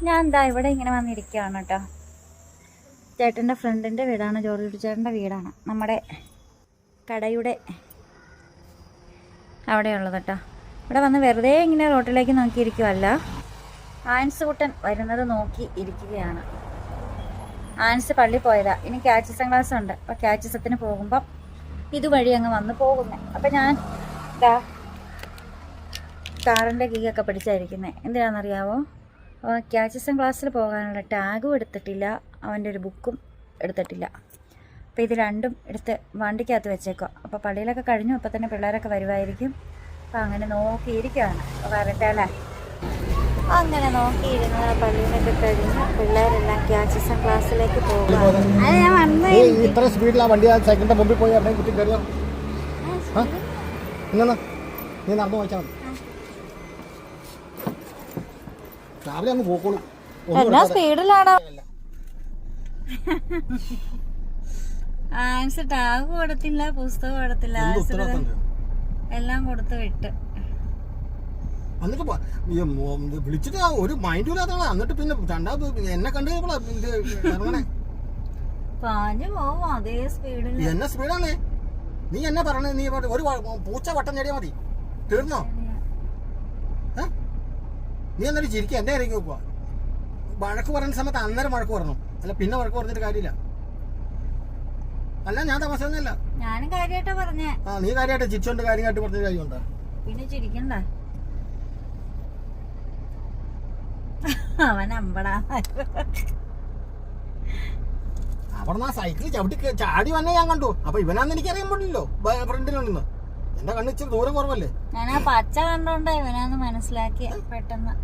ഞാൻ എന്താ ഇവിടെ ഇങ്ങനെ വന്നിരിക്കുകയാണ് കേട്ടോ. ചേട്ടൻ്റെ ഫ്രണ്ടിൻ്റെ വീടാണ്, ജോർജ് ചേട്ടൻ്റെ വീടാണ്, നമ്മുടെ കടയുടെ അവിടെയുള്ളത് കേട്ടോ. ഇവിടെ വന്ന് വെറുതെ ഇങ്ങനെ റോട്ടിലേക്ക് നോക്കിയിരിക്കുവല്ല, ആൻസ് കുട്ടൻ വരുന്നത് നോക്കി ഇരിക്കുകയാണ്. ആൻസ് പള്ളി പോയതാ, ഇനി കാറ്റിസം ക്ലാസ് ഉണ്ട്. അപ്പോൾ കാറ്റിസത്തിന് പോകുമ്പം ഇതുവഴി അങ്ങ് വന്ന് പോകുന്നത്. അപ്പം ഞാൻ കാറിൻ്റെ കീയൊക്കെ പിടിച്ചായിരിക്കുന്നത്. എന്തിനാണെന്നറിയാവോ? കാറ്റിസം ക്ലാസ്സിൽ പോകാനുള്ള ടാഗും എടുത്തിട്ടില്ല, അവൻ്റെ ഒരു ബുക്കും എടുത്തിട്ടില്ല. അപ്പോൾ ഇത് രണ്ടും എടുത്ത് വണ്ടിക്കകത്ത് വെച്ചേക്കോ. അപ്പോൾ പള്ളിയിലൊക്കെ കഴിഞ്ഞു, അപ്പോൾ തന്നെ പിള്ളേരൊക്കെ വരുമായിരിക്കും. അപ്പോൾ അങ്ങനെ നോക്കിയിരിക്കുകയാണ്. അപ്പോൾ വരട്ടെ അല്ലേ. അങ്ങനെ നോക്കിയിരുന്ന പള്ളിയിലൊക്കെ കഴിഞ്ഞ് പിള്ളേരെല്ലാം കാറ്റിസം ക്ലാസ്സിലേക്ക് പോകും. അത് ഞാൻ വന്നു ഇത്ര സ്പീഡിലാണ് വണ്ടി സൈക്കിളിൻ്റെ മുമ്പിൽ പോയി അവിടെ കുത്തി കയറിയോ? നീ നടന്നു വായിച്ചാൽ മതി, രാവിലെ അങ്ങ് പോക്കോളൂ. എന്നാ സ്പീഡിലാണോ? ആൻസ് ടാഗ് കൊടുത്തില്ല, പുസ്തകം കൊടുത്തില്ല, എല്ലാം കൊടുത്ത് വിട്ട്. എന്നിട്ട് വിളിച്ചിട്ട് ഒരു മൈൻഡ് ഇല്ലാത്തതാണ്. എന്നിട്ട് പിന്നെ രണ്ടാമത് എന്നെ കണ്ടു ഇറങ്ങണേ പാഞ്ഞു പോവും അതേ സ്പീഡിൽ. എന്നെ സ്പീഡാണേ. നീ എന്നെ പറഞ്ഞ നീ ഒരു പൂച്ച വട്ടം നേടിയാ മതി, തീർന്നോ? നീ എന്നാലും ചിരിക്കുക, എന്റെ ഇറങ്ങി നോക്കുക. വഴക്ക് പറയുന്ന സമയത്ത് അന്നേരം വഴക്ക് പറഞ്ഞു, അല്ല പിന്നെ വഴക്ക് പറഞ്ഞിട്ട് കാര്യമില്ല. അല്ല ഞാൻ തമാശ ഒന്നുമല്ല, ഞാനും കാര്യമായിട്ടാ പറഞ്ഞേ. നീ കാര്യമായിട്ട് ചിരിച്ചോണ്ട് കാര്യമായിട്ട് പറഞ്ഞ കാര്യമുണ്ടോ? പിന്നെ ചിരിക്കണ്ട, അവൻ അമ്പടാ. അവിടെ ആ സൈക്കിൾ ചവിട്ടി ചാടി വന്നെ ഞാൻ കണ്ടു. അപ്പൊ ഇവനാന്ന് എനിക്ക് അറിയാൻ പാടില്ലല്ലോ, ഫ്രണ്ടിലുണ്ടെന്ന്. എന്റെ കണ്ണ് ഇച്ചിരി ദൂരം കുറവല്ലേ. ഞാൻ ആ പച്ച കണ്ടോണ്ടാ ഇവനാന്ന് മനസ്സിലാക്കിയ പെട്ടെന്ന്.